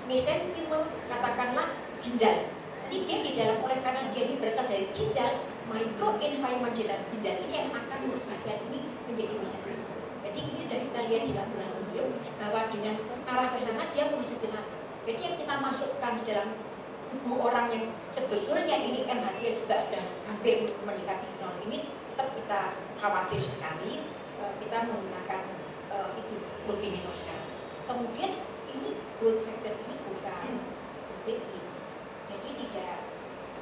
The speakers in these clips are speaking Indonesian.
mesenkimal, katakanlah ginjal. Jadi dia di dalam, oleh karena dia ini berasal dari ginjal, microenvironment di dalam ginjal ini yang akan merubah sel ini menjadi mesenkimal. Jadi ini sudah kita lihat di laboratorium bahwa dengan arah ke sana dia menuju ke sana. Jadi yang kita masukkan di dalam tubuh orang yang sebetulnya ini MHCl juga sudah hampir mendekati 0 ini, tetap kita khawatir sekali. Kita menggunakan itu progenitor sel. Kemudian ini growth factor ini bukan protein, jadi tidak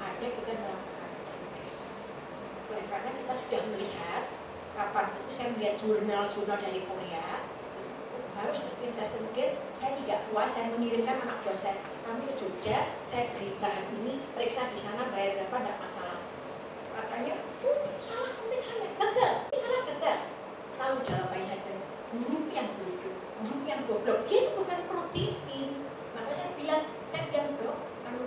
ada kita melakukan stem test. Oleh karena kita sudah melihat kapan itu saya melihat jurnal-jurnal dari Korea itu harus stem test. Kemudian saya tidak puas, saya mengirimkan anak buah saya, kami ke Jogja, saya beri bahan ini, periksa di sana, bayar berapa, tidak masalah. Katanya, salah periksanya, gagal, salah gagal. Tahu jawabannya ada, guru yang bodoh, guru yang goblok, dia bukan protein. Maka saya bilang dok,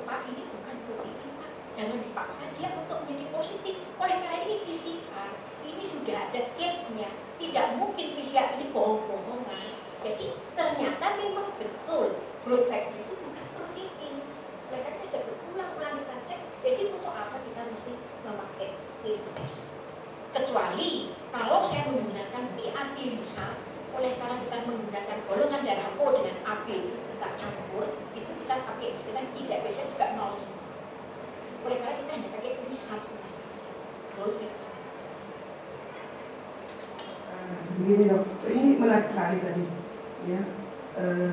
Pak, ini bukan protein Pak, jangan dipaksa dia untuk menjadi positif. Oleh karena ini PCR, ini sudah ada kitnya, tidak mungkin PCR ini bohong-bohongan. Jadi ternyata memang betul growth factor itu bukan protein. Oleh karena sudah berulang-ulang kita cek, jadi untuk apa kita mesti memakai skin test? Kecuali kalau saya menggunakan PAP lisa, oleh karena kita menggunakan golongan darah O dengan AB kita campur, itu kita pakai sekitar tidak biasanya juga 0 semua. Oleh karena kita hanya pakai lisa-nya saja, growth factor saja. Begini dok, ini menarik sekali tadi, ya.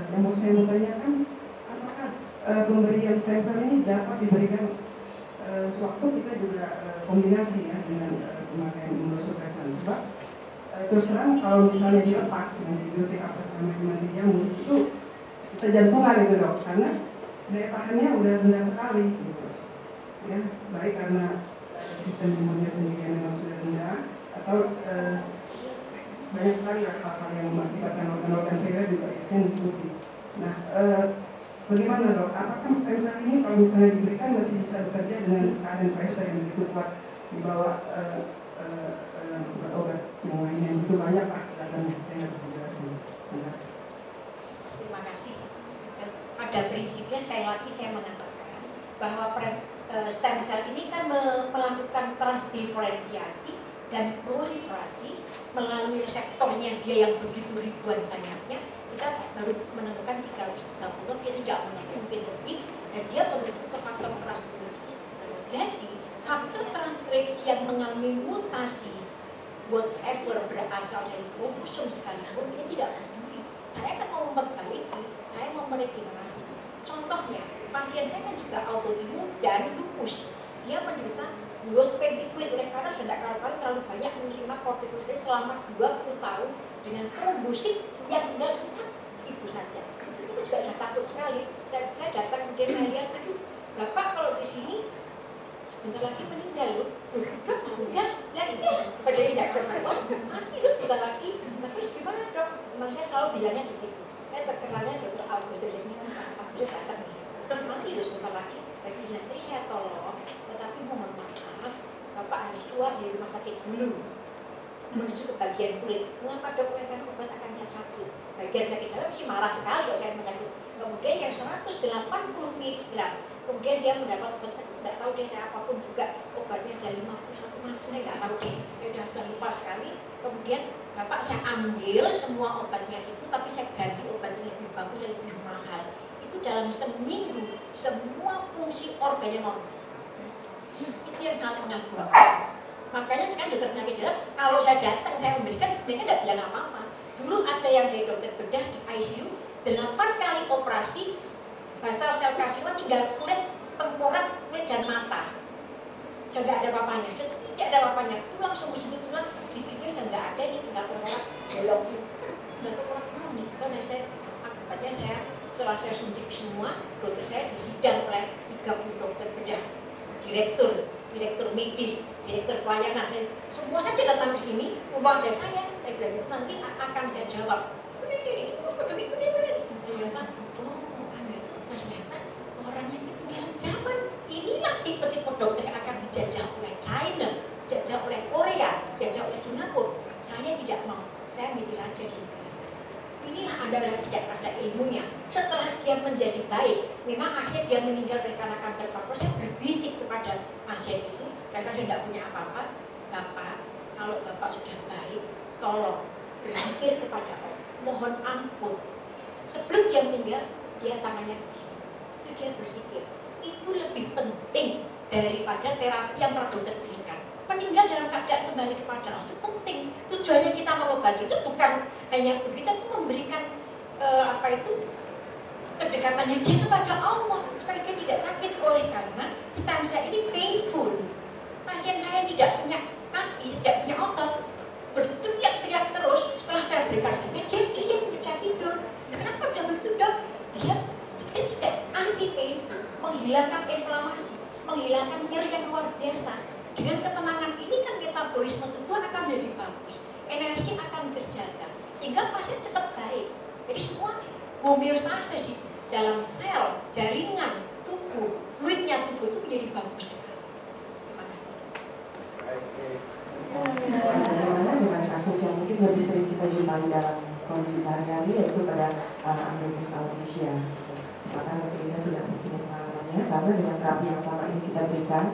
Yang mau saya tanyakan, apakah pemberian stem cell ini dapat diberikan sewaktu kita juga kombinasi ya dengan pemakaian imunosupresan? Sebab terus terang kalau misalnya dilepas dengan antibiotik apa selama mati jamur itu kita jantungan gitu dok, karena daya tahannya udah rendah sekali gitu. Ya, baik karena sistem imunnya sendiri yang memang sudah rendah atau banyak sekali hal-hal yang mengakibatkan organ-organ vital juga yang diikuti. Nah, bagaimana dok? Apakah stem cell ini kalau misalnya diberikan masih bisa bekerja dengan keadaan pressure yang begitu kuat di bawah obat yang lain yang begitu banyak pak datangnya? Terima kasih. Pada prinsipnya sekali lagi saya mengatakan bahwa stem cell ini kan melakukan transdiferensiasi dan proliferasi melalui reseptornya dia yang begitu ribuan banyaknya. Kita baru menentukan 330, dia tidak mungkin lebih, dan dia menuju ke faktor transkripsi. Jadi faktor transkripsi yang mengalami mutasi whatever berasal dari kromosom sekalipun dia tidak peduli. Saya akan mau memperbaiki, saya mau meregenerasi. Contohnya, pasien saya kan juga autoimun dan lupus. Dia menderita bulos pempikuit oleh karena sudah kali-kali terlalu banyak menerima kortikosteroid selama 20 tahun dengan trombosit yang tinggal 4 ibu saja. Itu juga sudah takut sekali. Saya datang kemudian saya lihat, aduh, bapak kalau di sini sebentar lagi meninggal loh. Dok, enggak, ini padahal tidak ketahuan, mati loh sebentar lagi. Nah, terus gimana dok? Memang saya selalu bilangnya begitu. Saya terkenalnya dokter Albojo, jadi Albojo datang nih, mati loh sebentar lagi. Bagi bilang saya tolong, tetapi mohon maaf, bapak harus keluar dari rumah sakit dulu menuju ke bagian kulit. Mengapa dok? Karena obat akan cabut. Bagian kaki dalam mesti marah sekali kalau saya menyebut. Kemudian yang 180 mg, kemudian dia mendapat obat, tidak tahu deh saya apapun juga, obatnya ada 51 macam, saya nggak tahu deh, saya sudah lupa sekali. Kemudian bapak saya ambil semua obatnya itu, tapi saya ganti obat yang lebih bagus dan lebih mahal. Itu dalam seminggu semua fungsi organnya normal. Itu yang sangat mengagumkan. Makanya sekarang dokter penyakit dalam, kalau saya datang saya memberikan, mereka tidak bilang apa-apa. Dulu ada yang dari dokter bedah di ICU 8 kali operasi basal sel karsinoma, tinggal kulit, tengkorak, kulit dan mata. Sudah tidak ada apa-apanya, tidak ada apa-apanya. Tulang sungguh-sungguh tulang dipikir sudah tidak ada, ini tinggal tengkorak, bolong, tinggal tengkorak nih. Karena saya akibatnya saya setelah saya suntik semua, dokter saya disidang oleh 30 dokter bedah, direktur medis, direktur pelayanan, semua saja datang ke sini, umpama ada saya bilang itu nanti akan saya jawab. Ternyata, oh Anda itu ternyata orang yang ketinggalan zaman. Inilah tipe-tipe dokter yang akan dijajah oleh China, dijajah oleh Korea, dijajah oleh Singapura. Saya tidak mau, saya milih aja di negara saya. Inilah Anda yang tidak ada ilmunya. Setelah dia menjadi baik, memang akhirnya dia meninggal karena kanker paru. Saya berbisik kepada pasien itu, karena saya tidak punya apa-apa. Bapak, kalau Bapak sudah baik, tolong berzikir kepada Allah, mohon ampun. Sebelum dia meninggal, dia tangannya begini, itu dia berzikir. Itu lebih penting daripada terapi yang telah dokter berikan. Meninggal dalam keadaan kembali kepada Allah itu penting. Tujuannya kita mengobati itu bukan hanya begitu, tapi memberikan kedekatannya dia kepada Allah supaya dia tidak sakit. Oleh karena stem cell ini painful. Pasien saya tidak punya kaki, tidak punya otot, berteriak-teriak terus. Setelah saya berikan stemnya, dia bisa tidur. Kenapa dia begitu, Dok? Dia tidak anti painful, menghilangkan inflamasi, menghilangkan nyeri yang luar biasa. Dengan ketenangan ini kan metabolisme tubuh akan menjadi bagus, energi akan terjaga, sehingga pasien cepat baik. Jadi semua homeostase di dalam sel, jaringan tubuh, fluidnya tubuh itu menjadi bagus sekali. Terima kasih. Bagaimana dengan kasus yang mungkin lebih sering kita jumpai dalam kondisi sehari-hari, yaitu pada anak-anak Indonesia. Maka kita sudah punya pengalamannya, karena dengan terapi yang selama ini kita berikan,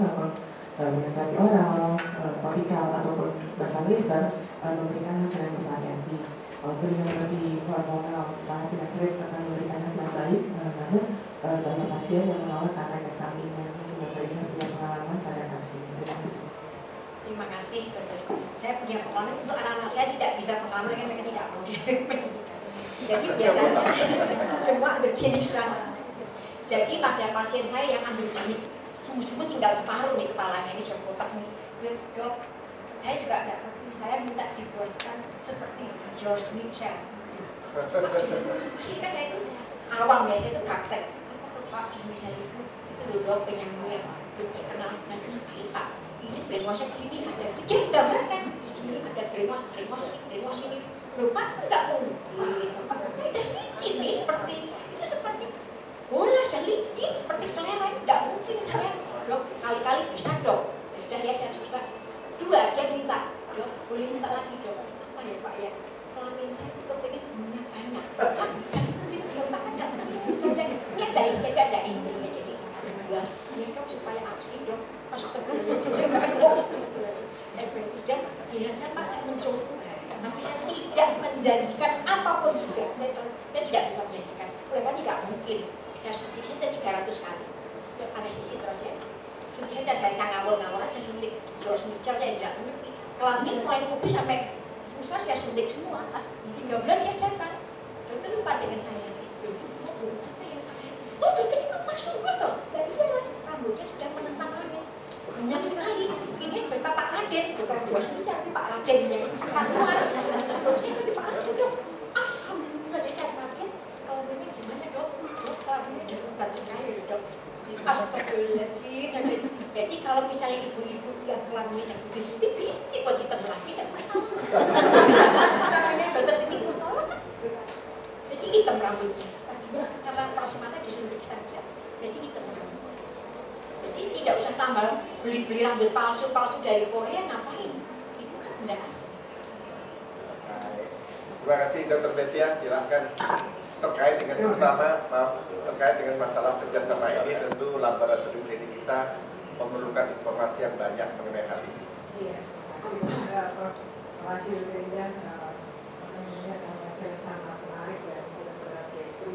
dengan terapi oral, topikal ataupun bahkan laser, memberikan hasil yang bervariasi. Walaupun dengan terapi hormonal sangat tidak sering akan memberikan hasil yang baik, namun banyak pasien yang menolak karena efek sampingnya. Memberikan punya pengalaman pada kasus. Terima kasih, Dokter. Saya punya pengalaman untuk anak-anak saya tidak bisa pengalaman karena mereka tidak mau disuntikan. Jadi biasanya semua androgenik sama. Jadi pada pasien saya yang androgenik, sungguh-sungguh tinggal separuh nih kepalanya ini sudah kotak nih. Dok, saya juga tidak ngerti. Saya minta dibuatkan seperti George Mitchell. Masih kan saya itu awam ya, saya itu gaptek. Pak George Mitchell itu dok penyanyi lebih kenal dengan Pak. Ini brainwash gini ada, dia gambarkan di sini ada brainwash ini. Bapak enggak mungkin, Bapak udah licin nih seperti itu, seperti bola sudah licin seperti kelereng, enggak mungkin saya. Dok, kali-kali bisa dok. Ya sudah ya, saya coba. Dua, dia minta, dok boleh minta lagi dok. Apa ya Pak ya? Kelamin saya itu pengen bulunya banyak. Bapak enggak mungkin. Ini ada istrinya jadi berdua. Ya dok supaya aksi dok. Saya Pak, saya mencoba, tapi saya tidak menjanjikan apapun juga. Saya tidak bisa menjanjikan. Oleh karena tidak mungkin. Saya suntik saja 300 kali. Anestesi terus ya. Suntik saja saya ngawur aja suntik. George Mitchell saya tidak mengerti. Kelamin mulai pupus sampai pusat saya suntik semua. 3 bulan dia datang. Dokter lupa dengan saya. Apa ya Pak? Oh dokter ini masuk kok. Dari dia rambutnya sudah menentang langit. Banyak sekali. Ini seperti Pak Raden, bukan George Mitchell, tapi Pak Raden yang keluar. Saya nanti Pak Raden dok. Alhamdulillah saya kaget. Kalau ini gimana dok? Dok kalau ini udah lebat sekali dok. Astagfirullahaladzim. Jadi kalau misalnya ibu-ibu yang kelaminnya putih-putih bisa buat hitam lagi dan masalah. Suaminya dokter ini menolak kan. Jadi hitam rambutnya. Karena operasi mata disuntik saja. Jadi hitam rambutnya. Jadi tidak usah tambah beli-beli rambut palsu dari Korea, ngapain? Itu kan benda asli. Terima kasih Dr. Betia, silahkan. Terkait dengan terkait dengan masalah kerjasama ini, tentu laboratorium klinik kita memerlukan informasi yang banyak mengenai hal ini. Iya, terima kasih Linda. Sangat menarik ya, beberapa itu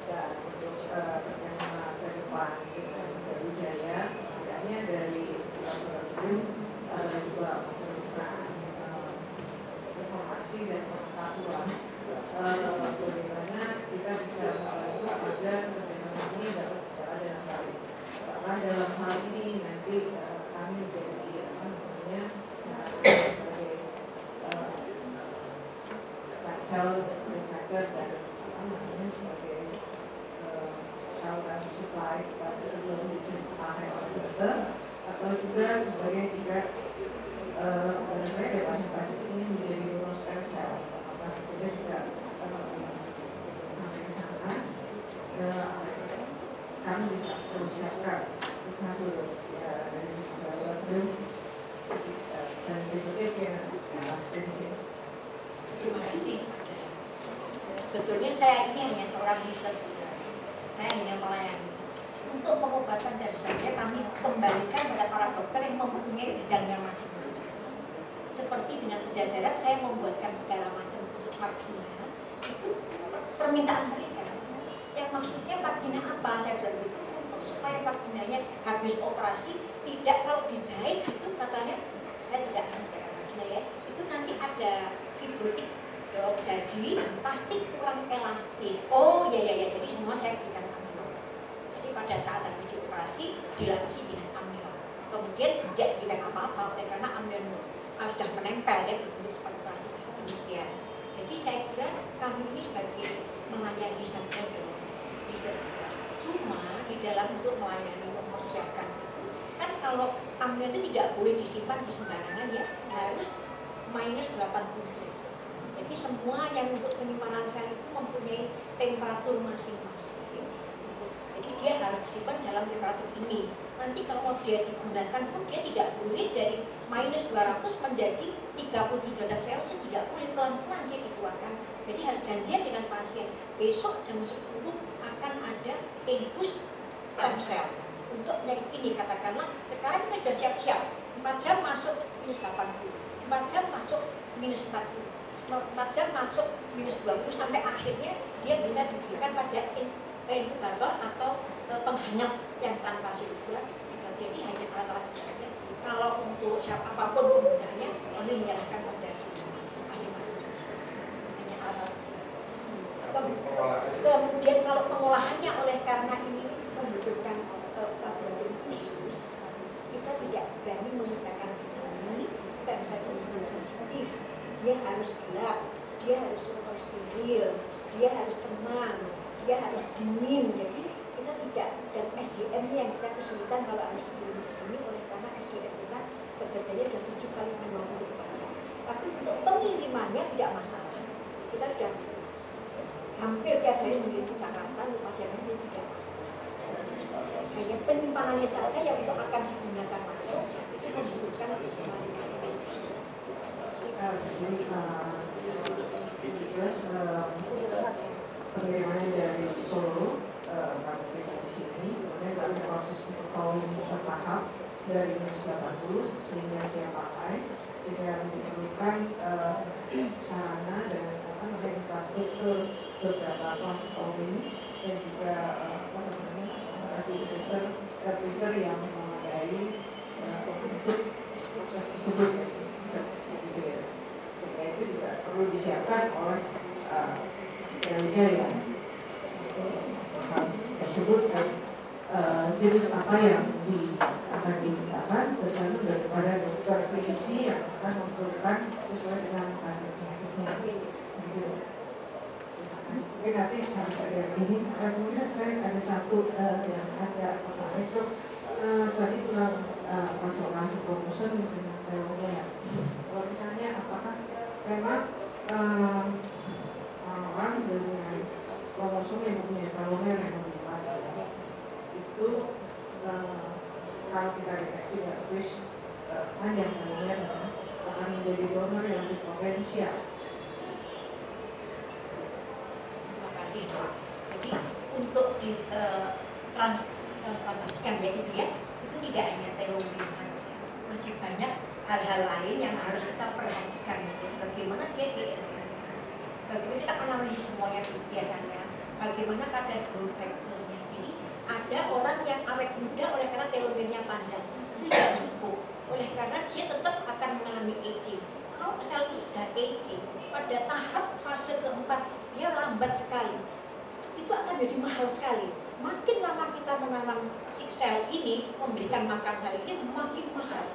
dan untuk kerjasama ke depan kita dari Jaya, adanya dari laboratorium juga memerlukan informasi dan pengetahuan. Bagaimana kita bisa membantu agar kerjasama ini dapat berjalan dengan baik. Karena dalam hal ini nanti kami menjadi sebagai sel researcher dan sebagai saluran supply pada sebelum dipakai oleh dokter, atau juga sebagai jika sebenarnya pasien-pasien ini menjadi donor stem cell, apakah kita juga sampai ke sana, kami bisa mempersiapkan satu dari laboratorium dan berikutnya dari sini. Terima kasih. Sebetulnya saya ini hanya seorang researcher. saya hanya melayani. Untuk pengobatan dan sebagainya kami kembalikan pada para dokter yang mempunyai bidangnya masing-masing. Seperti dengan kerja jarak saya membuatkan segala macam untuk vaksinnya, itu permintaan mereka. Yang maksudnya vaksinnya apa? Saya bilang itu untuk supaya vaksinnya habis operasi tidak, kalau dijahit itu katanya, saya tidak mengerjakan vaksinnya ya, itu nanti ada fibrotik dok, jadi pasti kurang elastis. Oh ya, jadi semua saya berikan amnion. Jadi pada saat habis dioperasi dilapisi dengan amnion. Kemudian tidak diberikan apa-apa oleh karena amnion sudah menempel ya berbentuk seperti plastik demikian. Jadi saya kira kami ini sebagai melayani saja dong, bisa. Cuma di dalam untuk melayani mempersiapkan itu kan kalau amnion itu tidak boleh disimpan di sembarangan ya, harus minus 80 derajat. Jadi semua yang untuk penyimpanan sel itu mempunyai temperatur masing-masing. Jadi dia harus disimpan dalam temperatur ini. Nanti kalau mau dia digunakan pun dia tidak boleh dari minus 200 menjadi 37 derajat Celcius, tidak boleh, pelan-pelan dia dikeluarkan. Jadi harus janjian dengan pasien. Besok jam 10 akan ada infus stem cell untuk penyakit ini. Katakanlah sekarang kita sudah siap-siap. 4 jam masuk minus 80, 4 jam masuk minus 40. 4 jam masuk minus 20 sampai akhirnya dia bisa diberikan pada inkubator atau penghangat yang tanpa CO2. Jadi hanya alat-alat saja. Kalau untuk siapapun penggunanya, kami menyerahkan pada masing-masing spesialis. Hanya alat. Kemudian kalau pengolahannya oleh karena ini membutuhkan laboratorium khusus, kita tidak berani mengerjakan di sini. Stem cell sangat sensitif. Dia harus gelap, dia harus super steril, dia harus tenang, dia harus dingin. Jadi kita tidak, dan SDM-nya yang kita kesulitan kalau harus dikirim ke sini oleh karena SDM kita bekerjanya sudah 7 kali 24 jam. Tapi untuk pengirimannya tidak masalah. Kita sudah hampir tiap hari mengirim ke Jakarta, pasiennya itu tidak masalah. Hanya penyimpanannya saja yang untuk akan digunakan masuk itu membutuhkan tes khusus. Jadi pengirimannya dari Solo kami di sini, kemudian kami proses untuk tahun bertahap dari minus 80 sehingga siap pakai, sehingga diperlukan sarana dan infrastruktur beberapa kelas tahun dan juga refrigerator yang memadai untuk proses tersebut. Sehingga itu juga perlu disiapkan oleh Indonesia yang tersebut jenis apa yang akan digunakan tergantung daripada dokter klinisi yang akan memperlukan sesuai dengan penyakitnya. Mungkin nanti harus ada ini. Kemudian saya ada satu yang agak menarik tuh tadi tentang konsultasi kromosom dengan telomere. Kalau misalnya apakah memang orang dengan kromosom yang mempunyai telomere yang menyimpang itu kalau kita deteksi dari panjang telomere akan menjadi donor yang berpotensial. Terima kasih dok. Jadi untuk di transplantasikan ya itu ya, itu tidak hanya telomere saja, masih banyak hal-hal lain yang harus kita perhatikan. Jadi bagaimana dia bagaimana kita analisis semuanya biasanya, bagaimana kadar growth factor-nya. Jadi ada orang yang awet muda oleh karena telomernya panjang, itu tidak cukup, oleh karena dia tetap akan mengalami aging. Kalau sel itu sudah aging, pada tahap fase keempat dia lambat sekali, itu akan jadi mahal sekali. Makin lama kita menanam si sel ini, memberikan makan sel ini makin mahal,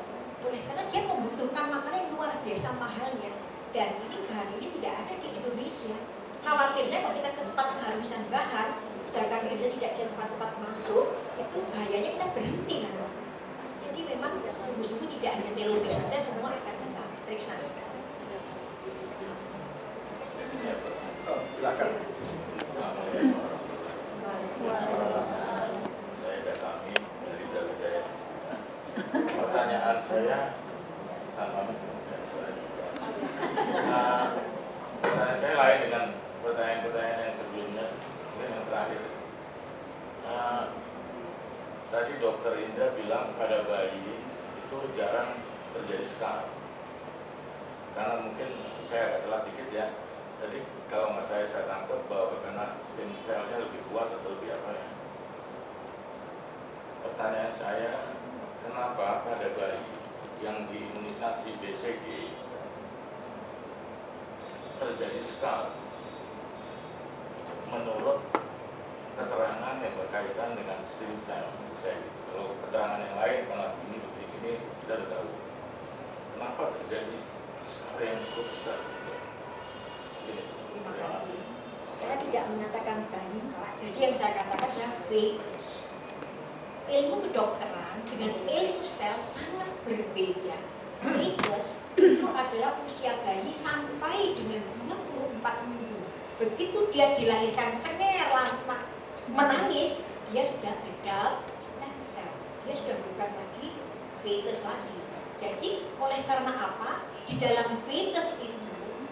oleh karena dia membutuhkan makanan yang luar biasa mahalnya. Dan ini bahan ini tidak ada di Indonesia. Khawatirnya kalau kita cepat kehabisan bahan, sedangkan Indonesia tidak bisa cepat-cepat masuk, itu bahayanya kita berhenti nanti. Jadi memang sungguh-sungguh tidak hanya telomere saja, semua akan kita periksa. Silakan. Saya Datami dari Brawijaya. Pertanyaan saya, pertanyaan saya lain dengan pertanyaan-pertanyaan yang sebelumnya, mungkin yang terakhir. tadi dokter Indah bilang pada bayi itu jarang terjadi scar. Karena mungkin saya agak telat dikit ya. Jadi kalau nggak saya tangkap bahwa karena stem cell-nya lebih kuat atau lebih apa ya. Pertanyaan saya, kenapa pada bayi yang diimunisasi BCG terjadi scar? Menurut keterangan yang berkaitan dengan stem cell, kalau keterangan yang lain malah begini kita sudah tahu. Kenapa terjadi scar yang cukup besar? Terima kasih. Saya tidak menyatakan bayi, Pak. Jadi yang saya katakan adalah fetus. Ilmu kedokteran dengan ilmu sel sangat berbeda. Fetus itu adalah usia bayi sampai dengan 24 minggu. Begitu dia dilahirkan cenger, menangis, dia sudah ada stem cell. Dia sudah bukan lagi fetus lagi. Jadi oleh karena apa? Di dalam fetus itu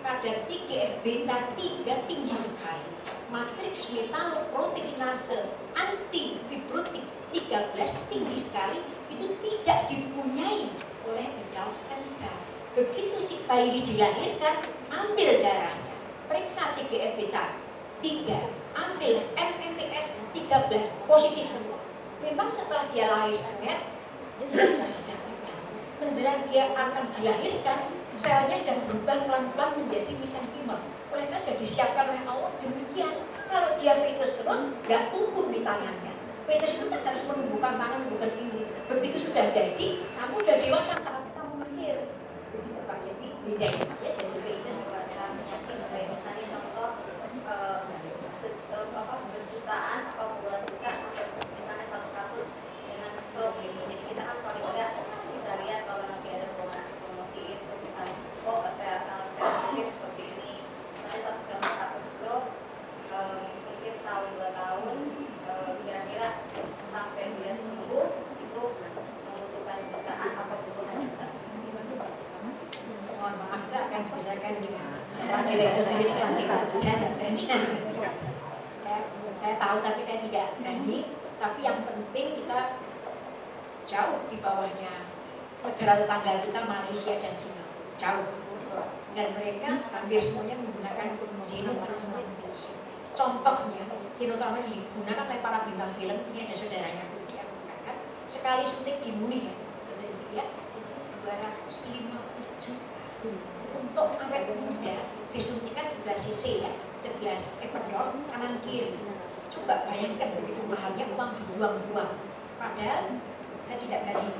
kadar TGF-beta 3 tinggi sekali. Matriks metaloproteinase antifibrotik 13 tinggi sekali, itu tidak dipunyai oleh adult stem cell. Begitu si bayi dilahirkan, ambil darahnya, periksa TGF-beta 3, ambil MMPS 13 positif semua. Memang setelah dia lahir cenger, dia sudah ada. Menjelang dia akan dilahirkan, selnya sudah berubah pelan-pelan menjadi mesenkimer. Oleh karena sudah disiapkan oleh Allah demikian. Kalau dia fetus terus, nggak tumbuh di tangannya. Fetus itu kan harus menumbuhkan tangan, bukan ini. Begitu sudah jadi, kamu sudah dewasa, kita memikir. Begitu Pak, jadi beda ya, jadi fetus kepada misalnya contoh berjutaan atau puluhan juta sampai misalnya satu kasus dengan stroke gitu. Jadi kita kan paling enggak bisa lihat kalau nanti ada promosi itu kita statistik seperti ini. Misalnya satu contoh kasus stroke mungkin setahun 2 tahun kira-kira sampai dia sembuh itu membutuhkan jutaan atau butuhkan juta. Mohon maaf, kita akan bicarakan dengan Pak Direktur sendiri nanti. Saya tidak berani. Saya tahu tapi saya tidak berani. Tapi yang penting kita jauh di bawahnya negara tetangga kita, Malaysia dan Singapura, jauh. Dan mereka hampir semuanya menggunakan xenotransplantation. Contohnya, xenotransplantation digunakan oleh para bintang film. Ini ada saudaranya Putri yang menggunakan sekali suntik di Munich ya, itu 250 juta. Untuk awet muda disuntikan 11 cc ya, 11 Eperdorf kanan kiri. Coba bayangkan begitu mahalnya uang dibuang-buang. Padahal saya tidak berani.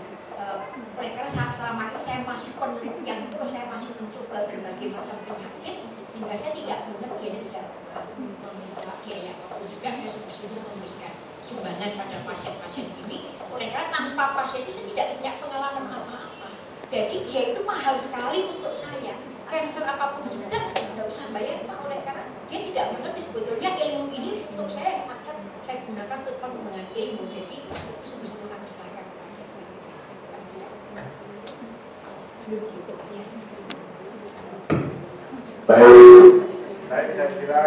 Oleh karena selama ini saya masih penelitian terus, saya masih mencoba berbagai macam penyakit, sehingga saya tidak mengerti, saya tidak meminta biaya apapun juga. Saya sungguh-sungguh memberikan sumbangan pada pasien-pasien ini. Oleh karena tanpa pasien itu saya tidak punya pengalaman apa-apa. Jadi dia itu mahal sekali untuk saya. Cancer apapun juga tidak usah bayar Pak. Oleh karena dia tidak mengerti sebetulnya ilmu ini untuk saya akan saya gunakan untuk pengembangan ilmu. Jadi itu sungguh-sungguh kami serahkan kepada Baik, saya kira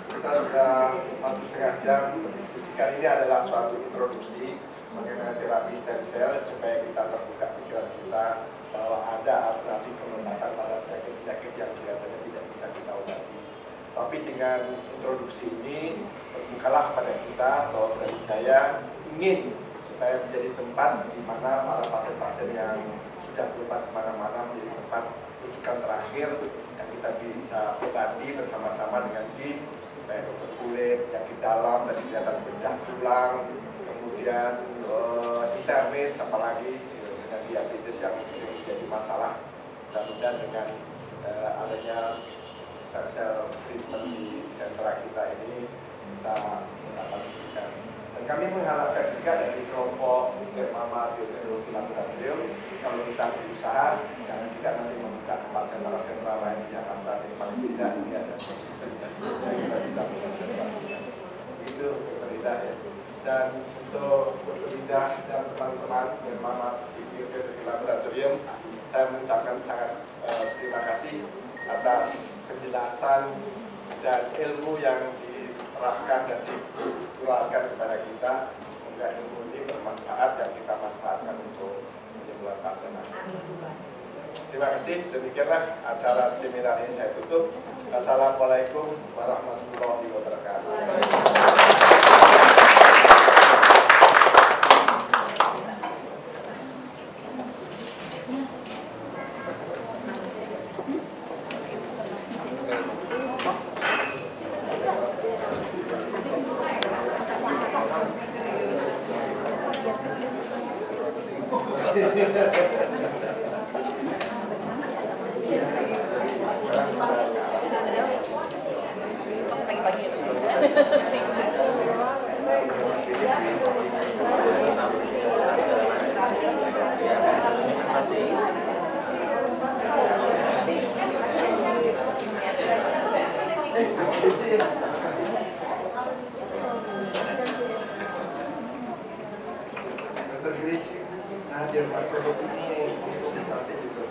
kita sudah 1,5 jam mendiskusikan. Ini adalah suatu introduksi mengenai terapi stem cell supaya kita terbuka pikiran kita bahwa ada alternatif pengobatan pada penyakit-penyakit yang kelihatannya tidak bisa kita obati. Tapi dengan introduksi ini terbukalah pada kita bahwa Brawijaya ingin supaya menjadi tempat di mana para pasien-pasien yang sudah berobat kemana-mana menjadi tempat rujukan terakhir yang kita bisa obati bersama-sama dengan tim, baik dokter kulit, penyakit dalam, dan kelihatan bedah tulang, kemudian internis, apalagi dengan diabetes yang sering menjadi masalah. Mudah-mudahan dengan adanya stem cell treatment di sentra kita ini kita mendapat rujukan. Dan kami mengharapkan juga dari kelompok Dermama Bioteknologi Laboratorium, kalau kita berusaha, jangan juga nanti membuka tempat sentra-sentra lain di Jakarta, yang paling tidak ini ada konsisten yang kita bisa mengonsentrasikan. Itu Dr. Ida ya. Dan untuk Dr. Ida dan teman-teman Dermama Bioteknologi Laboratorium, saya mengucapkan sangat terima kasih atas penjelasan dan ilmu yang diterapkan dan dikeluarkan kepada kita juga ilmu ini bermanfaat dan kita manfaatkan untuk menyembuhkan pasien. Terima kasih, demikianlah acara seminar ini saya tutup. Assalamualaikum warahmatullahi wabarakatuh. Dia pakai ini sampai juga.